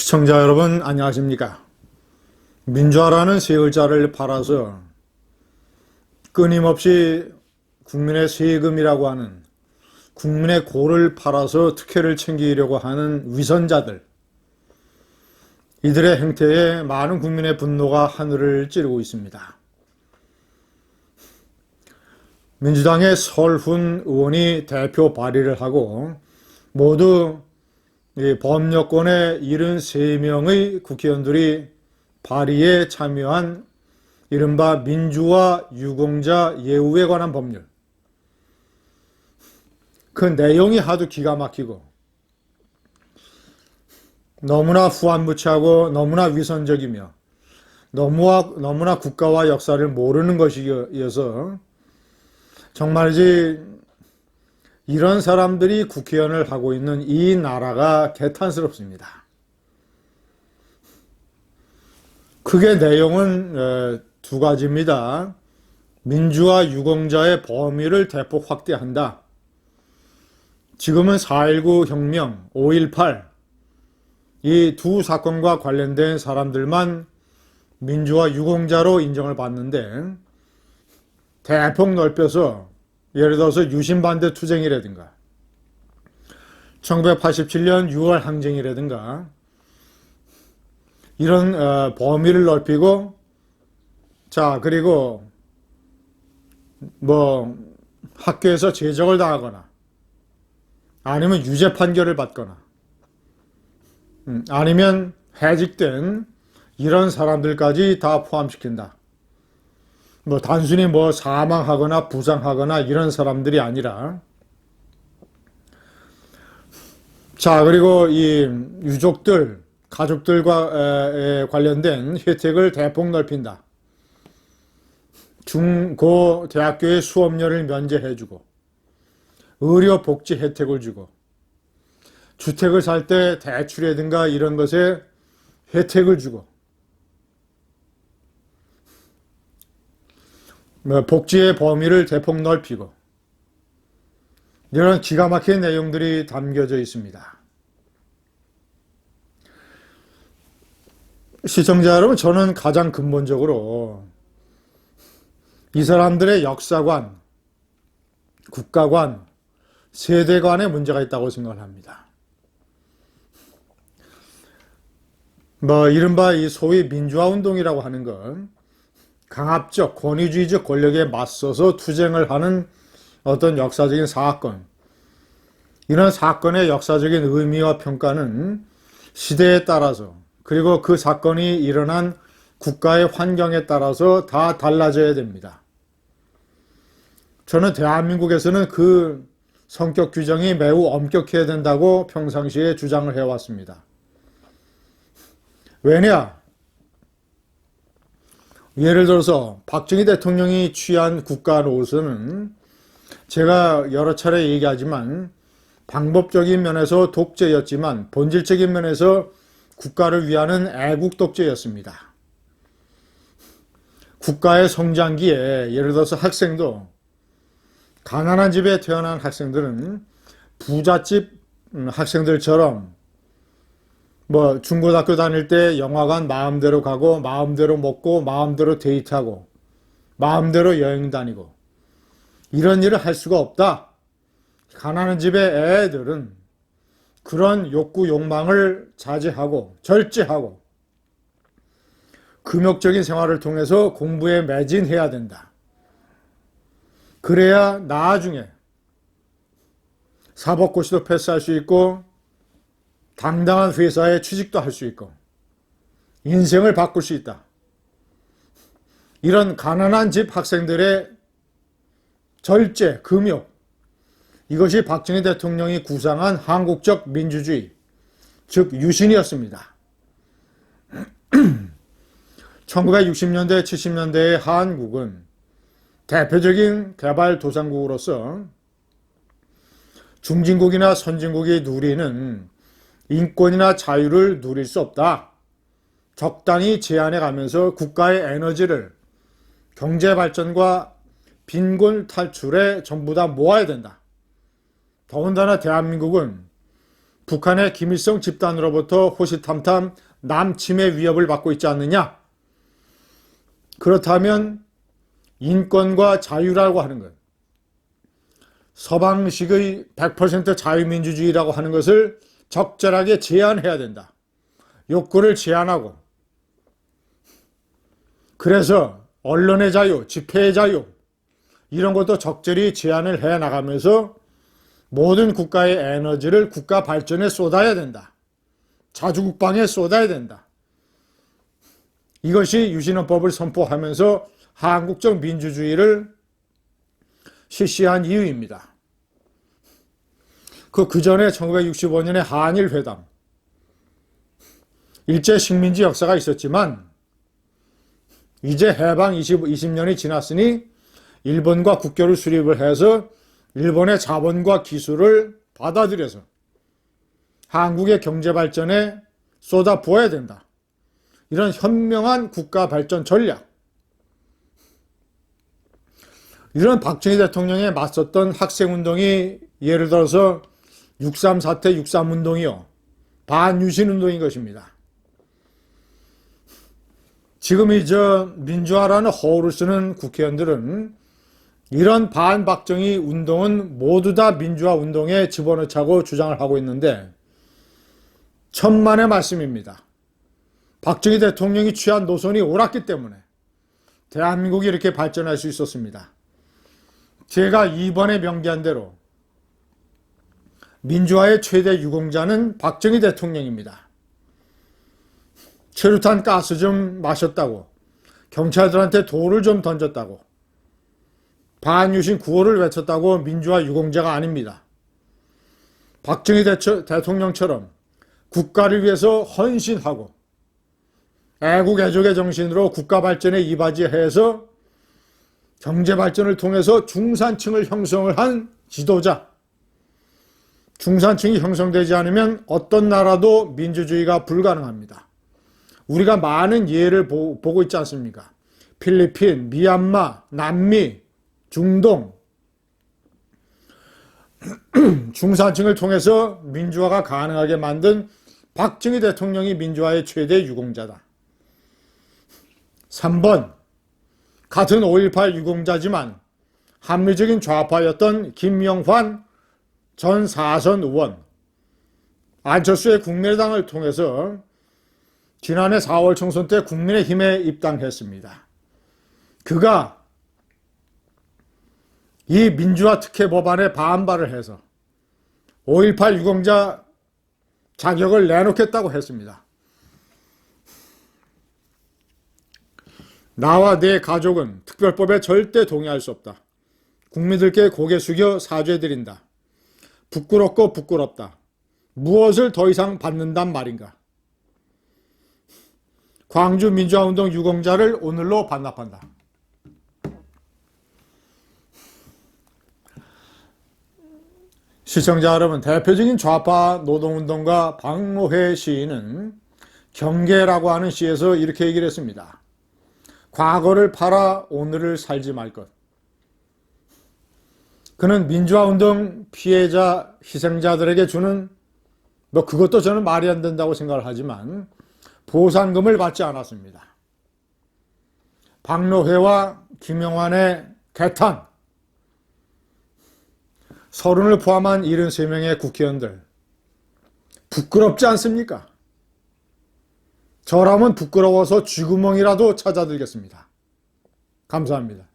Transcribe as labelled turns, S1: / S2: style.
S1: 시청자 여러분 안녕하십니까? 민주화라는 세 글자를 팔아서 끊임없이 국민의 세금이라고 하는 국민의 고를 팔아서 특혜를 챙기려고 하는 위선자들, 이들의 행태에 많은 국민의 분노가 하늘을 찌르고 있습니다. 민주당의 설훈 의원이 대표 발의를 하고 모두 범여권의 73명의 국회의원들이 발의에 참여한 이른바 민주화 유공자 예우에 관한 법률, 그 내용이 하도 기가 막히고 너무나 후안무치하고 너무나 위선적이며 너무나 국가와 역사를 모르는 것이어서 정말이지 이런 사람들이 국회의원을 하고 있는 이 나라가 개탄스럽습니다. 크게 내용은 두 가지입니다. 민주화 유공자의 범위를 대폭 확대한다. 지금은 4.19 혁명, 5.18 이 두 사건과 관련된 사람들만 민주화 유공자로 인정을 받는데 대폭 넓혀서 예를 들어서 유신반대 투쟁이라든가 1987년 6월 항쟁이라든가 이런 범위를 넓히고, 자, 그리고 학교에서 제적을 당하거나 아니면 유죄 판결을 받거나 아니면 해직된 이런 사람들까지 다 포함시킨다. 단순히 사망하거나 부상하거나 이런 사람들이 아니라, 자, 그리고 이 유족들, 가족들과 관련된 혜택을 대폭 넓힌다. 중, 고, 대학교의 수업료를 면제해주고, 의료 복지 혜택을 주고, 주택을 살 때 대출이라든가 이런 것에 혜택을 주고, 복지의 범위를 대폭 넓히고, 이런 기가 막힌 내용들이 담겨져 있습니다. 시청자 여러분, 저는 가장 근본적으로 이 사람들의 역사관, 국가관, 세대관에 문제가 있다고 생각을 합니다. 이른바 이 소위 민주화운동이라고 하는 건 강압적, 권위주의적 권력에 맞서서 투쟁을 하는 어떤 역사적인 사건, 이런 사건의 역사적인 의미와 평가는 시대에 따라서, 그리고 그 사건이 일어난 국가의 환경에 따라서 다 달라져야 됩니다. 저는 대한민국에서는 그 성격 규정이 매우 엄격해야 된다고 평상시에 주장을 해왔습니다. 왜냐? 예를 들어서 박정희 대통령이 취한 국가 노선은 제가 여러 차례 얘기하지만 방법적인 면에서 독재였지만 본질적인 면에서 국가를 위하는 애국 독재였습니다. 국가의 성장기에 예를 들어서 학생도, 가난한 집에 태어난 학생들은 부잣집 학생들처럼 중고등학교 다닐 때 영화관 마음대로 가고 마음대로 먹고 마음대로 데이트하고 마음대로 여행 다니고 이런 일을 할 수가 없다. 가난한 집의 애들은 그런 욕구 욕망을 자제하고 절제하고 금욕적인 생활을 통해서 공부에 매진해야 된다. 그래야 나중에 사법고시도 패스할 수 있고 당당한 회사에 취직도 할 수 있고 인생을 바꿀 수 있다. 이런 가난한 집 학생들의 절제, 금욕, 이것이 박정희 대통령이 구상한 한국적 민주주의, 즉 유신이었습니다. 1960년대, 70년대의 한국은 대표적인 개발도상국으로서 중진국이나 선진국이 누리는 인권이나 자유를 누릴 수 없다. 적당히 제한해 가면서 국가의 에너지를 경제발전과 빈곤 탈출에 전부 다 모아야 된다. 더군다나 대한민국은 북한의 김일성 집단으로부터 호시탐탐 남침의 위협을 받고 있지 않느냐? 그렇다면 인권과 자유라고 하는 것, 서방식의 100% 자유민주주의라고 하는 것을 적절하게 제한해야 된다. 욕구를 제한하고, 그래서 언론의 자유, 집회의 자유 이런 것도 적절히 제한을 해 나가면서 모든 국가의 에너지를 국가 발전에 쏟아야 된다. 자주국방에 쏟아야 된다. 이것이 유신헌법을 선포하면서 한국적 민주주의를 실시한 이유입니다. 그 전에 1965년에 한일회담, 일제 식민지 역사가 있었지만 이제 해방 20년이 지났으니 일본과 국교를 수립을 해서 일본의 자본과 기술을 받아들여서 한국의 경제 발전에 쏟아부어야 된다. 이런 현명한 국가 발전 전략, 이런 박정희 대통령에 맞섰던 학생운동이 예를 들어서 6.3 사태 6.3운동이요. 반유신운동인 것입니다. 지금 민주화라는 허울을 쓰는 국회의원들은 이런 반박정희 운동은 모두 다 민주화 운동에 집어넣자고 주장을 하고 있는데 천만의 말씀입니다. 박정희 대통령이 취한 노선이 옳았기 때문에 대한민국이 이렇게 발전할 수 있었습니다. 제가 이번에 명기한 대로 민주화의 최대 유공자는 박정희 대통령입니다. 최루탄 가스 좀 마셨다고, 경찰들한테 돌을 좀 던졌다고, 반유신 구호를 외쳤다고 민주화 유공자가 아닙니다. 박정희 대통령처럼 국가를 위해서 헌신하고 애국 애족의 정신으로 국가 발전에 이바지해서 경제 발전을 통해서 중산층을 형성을 한 지도자. 중산층이 형성되지 않으면 어떤 나라도 민주주의가 불가능합니다. 우리가 많은 예를 보고 있지 않습니까? 필리핀, 미얀마, 남미, 중동. 중산층을 통해서 민주화가 가능하게 만든 박정희 대통령이 민주화의 최대 유공자다. 3번, 같은 5.18 유공자지만 합리적인 좌파였던 김영환 전 4선 의원, 안철수의 국민의당을 통해서 지난해 4월 총선 때 국민의힘에 입당했습니다. 그가 이 민주화 특혜 법안에 반발을 해서 5.18 유공자 자격을 내놓겠다고 했습니다. 나와 내 가족은 특별법에 절대 동의할 수 없다. 국민들께 고개 숙여 사죄드린다. 부끄럽고 부끄럽다. 무엇을 더 이상 받는단 말인가. 광주 민주화운동 유공자를 오늘로 반납한다. 시청자 여러분, 대표적인 좌파 노동운동가 박노해 시인은 경계라고 하는 시에서 이렇게 얘기를 했습니다. 과거를 팔아 오늘을 살지 말 것. 그는 민주화운동 피해자, 희생자들에게 주는 그것도 저는 말이 안 된다고 생각을 하지만 보상금을 받지 않았습니다. 박노해와 김영환의 개탄, 서른을 포함한 73명의 국회의원들 부끄럽지 않습니까? 저라면 부끄러워서 쥐구멍이라도 찾아들겠습니다. 감사합니다.